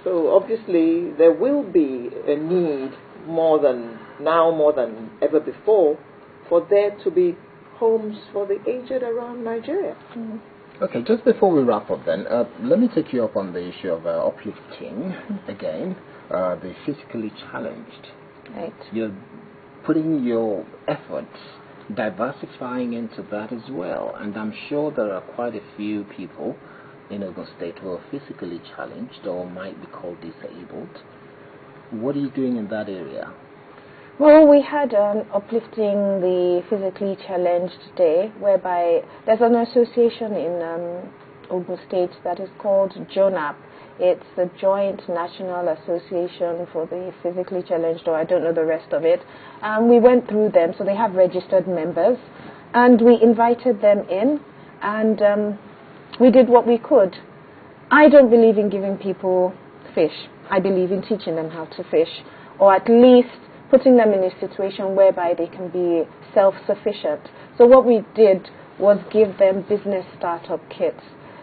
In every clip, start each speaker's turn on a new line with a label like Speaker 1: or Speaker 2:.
Speaker 1: So obviously there will be a need more than ever before for there to be homes for the aged around Nigeria.
Speaker 2: Mm.
Speaker 3: Okay, just before we wrap up then, let me take you up on the issue of uplifting again, the physically challenged.
Speaker 2: Right.
Speaker 3: You're putting your efforts, diversifying into that as well, and I'm sure there are quite a few people in Ogun State who are physically challenged or might be called disabled. What are you doing in that area?
Speaker 2: Well, we had an Uplifting the Physically Challenged Day, whereby there's an association in Ogun State that is called JONAP. It's the Joint National Association for the Physically Challenged, or I don't know the rest of it. We went through them, so they have registered members, and we invited them in, and we did what we could. I don't believe in giving people fish. I believe in teaching them how to fish, or at least putting them in a situation whereby they can be self-sufficient. So what we did was give them business startup kits.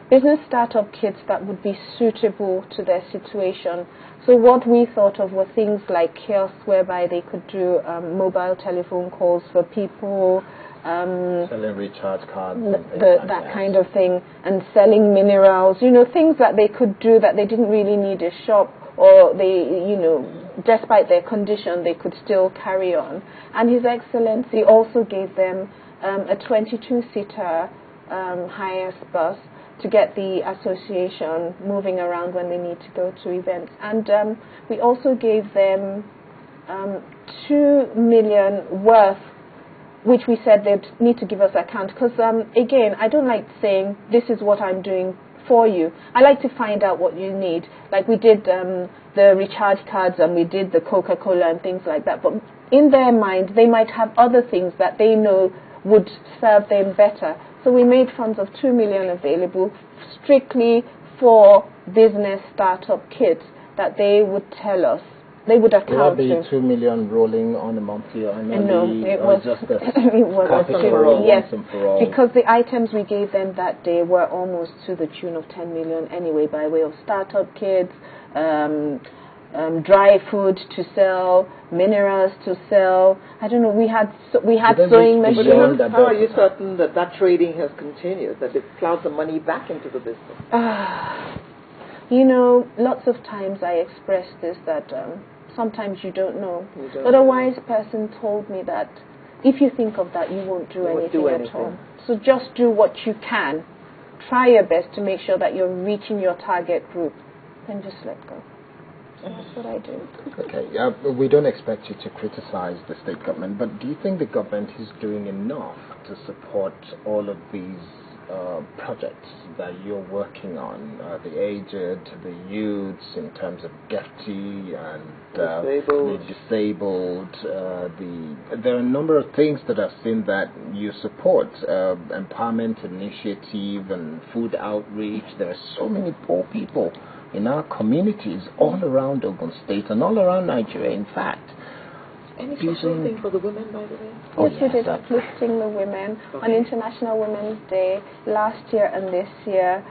Speaker 2: Business startup kits that would be suitable to their situation. So what we thought of were things like kiosks whereby they could do mobile telephone calls for people,
Speaker 3: selling recharge cards,
Speaker 2: that kind of thing, and selling minerals, things that they could do that they didn't really need a shop, or they, despite their condition, they could still carry on. And His Excellency also gave them a 22-seater highest bus to get the association moving around when they need to go to events. And we also gave them 2 million worth, which we said they'd need to give us account. Because, again, I don't like saying, this is what I'm doing for you. I like to find out what you need. Like we did the recharge cards and we did the Coca-Cola and things like that. But in their mind, they might have other things that they know would serve them better. So we made funds of 2 million available strictly for business startup kits that they would tell us. They would account
Speaker 3: to. Will
Speaker 2: to.
Speaker 3: 2 million rolling on a monthly or annually?
Speaker 2: No, it was
Speaker 3: just a
Speaker 2: it was
Speaker 3: capital,
Speaker 2: yes,
Speaker 3: once and for all.
Speaker 2: because the items we gave them that day were almost to the tune of 10 million anyway, by way of startup kits, dry food to sell, minerals to sell. I don't know. We had sewing machines.
Speaker 1: How are you certain that trading has continued, that it plowed the money back into the business?
Speaker 2: Lots of times I express this, that sometimes you don't know. But a wise person told me that if you think of that, you won't do anything at all. So just do what you can. Try your best to make sure that you're reaching your target group. Then just let go. And that's what I do.
Speaker 3: Okay, we don't expect you to criticize the state government, but do you think the government is doing enough to support all of these projects that you're working on, the aged, the youths, in terms of GEFTI and the disabled, there are a number of things that I've seen that you support, empowerment initiative and food outreach. There are so many poor people in our communities all around Ogun State and all around Nigeria, in fact.
Speaker 1: Any special thing for the women, by the way?
Speaker 2: Yes, we did Uplifting the Women on International Women's Day last year and this year.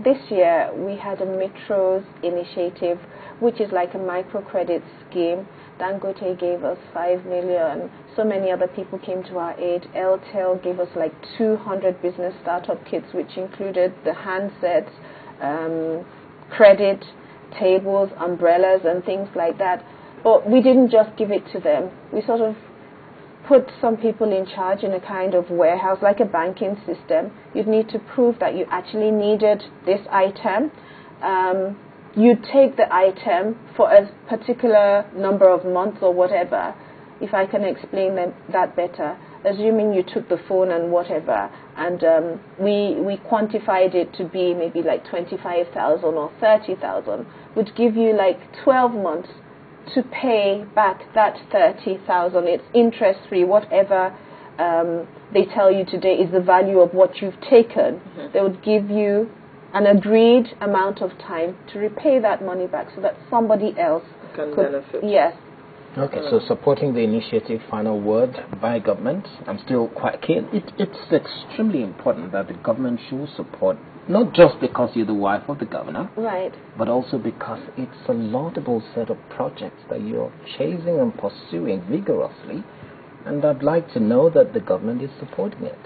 Speaker 2: This year we had a Metros initiative, which is like a microcredit scheme. Dangote gave us 5 million. So many other people came to our aid. LTEL gave us like 200 business startup kits, which included the handsets, credit, tables, umbrellas, and things like that. But we didn't just give it to them. We sort of put some people in charge in a kind of warehouse, like a banking system. You'd need to prove that you actually needed this item. You'd take the item for a particular number of months or whatever, if I can explain that better, assuming you took the phone and whatever, and we quantified it to be maybe like 25,000 or 30,000, would give you like 12 months to pay back that 30,000. It's interest-free. Whatever they tell you today is the value of what you've taken. Mm-hmm. They would give you an agreed amount of time to repay that money back so that somebody else
Speaker 1: could benefit.
Speaker 2: Yes.
Speaker 3: Okay, so supporting the initiative, final word by government. I'm still quite keen. It's extremely important that the government should support Not just because you're the wife of the governor,
Speaker 2: Right.
Speaker 3: but also because it's a laudable set of projects that you're chasing and pursuing vigorously, and I'd like to know that the government is supporting it.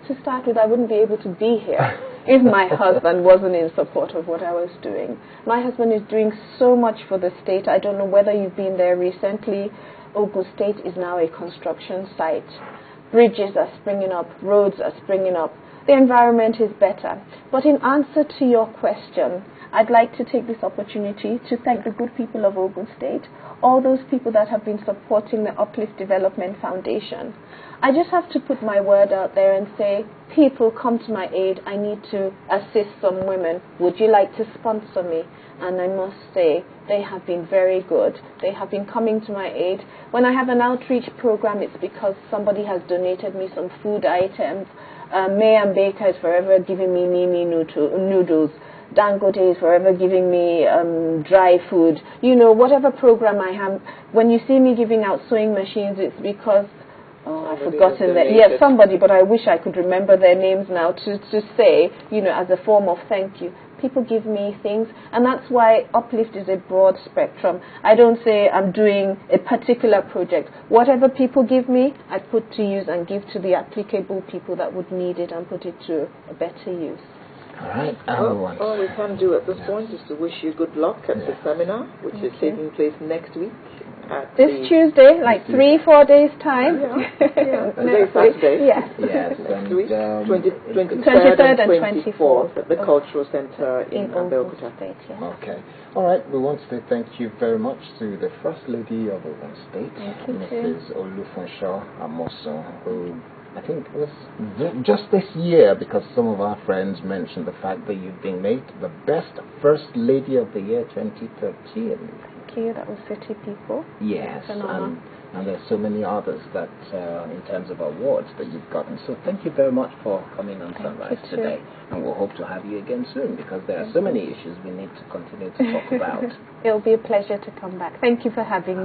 Speaker 2: To start with, I wouldn't be able to be here if my husband wasn't in support of what I was doing. My husband is doing so much for the state. I don't know whether you've been there recently. Ogun State is now a construction site. Bridges are springing up, roads are springing up. The environment is better. But in answer to your question, I'd like to take this opportunity to thank the good people of Ogun State, all those people that have been supporting the Uplift Development Foundation. I just have to put my word out there and say, people, come to my aid. I need to assist some women. Would you like to sponsor me? And I must say, they have been very good. They have been coming to my aid. When I have an outreach program, it's because somebody has donated me some food items. May and Baker is forever giving me Mimi noodles. Dangote is forever giving me dry food. You know, whatever program I have, when you see me giving out sewing machines, it's because, I've forgotten that. Yes, somebody, but I wish I could remember their names now to say, you know, as a form of thank you. People give me things, and that's why Uplift is a broad spectrum. I don't say I'm doing a particular project. Whatever people give me, I put to use and give to the applicable people that would need it and put it to a better use.
Speaker 3: All right.
Speaker 1: All we can do at this point is to wish you good luck at the seminar, which is taking place next week.
Speaker 2: This Tuesday, like 3-4 days' time.
Speaker 1: Yeah. Today, Saturday.
Speaker 2: Yes.
Speaker 3: Yes.
Speaker 1: Next
Speaker 3: And,
Speaker 1: week,
Speaker 2: 23rd and
Speaker 1: 24th at the Cultural Center in
Speaker 2: Ogun
Speaker 1: Abeokuta.
Speaker 2: State. Yes.
Speaker 3: Okay. All right. We want to say thank you very much to the First Lady of Ogun State,
Speaker 2: Thank you,
Speaker 3: Mrs. Olufunsho Amoso, who I think it was just this year, because some of our friends mentioned the fact that you've been made the best First Lady of the Year 2013.
Speaker 2: Thank you. That was City People.
Speaker 3: Yes,
Speaker 2: It's an honor.
Speaker 3: and there's so many others that, in terms of awards, that you've gotten. So thank you very much for coming on Sunrise
Speaker 2: you,
Speaker 3: today, and we'll hope to have you again soon, because there are so many issues we need to continue to talk about.
Speaker 2: It'll be a pleasure to come back. Thank you for having me.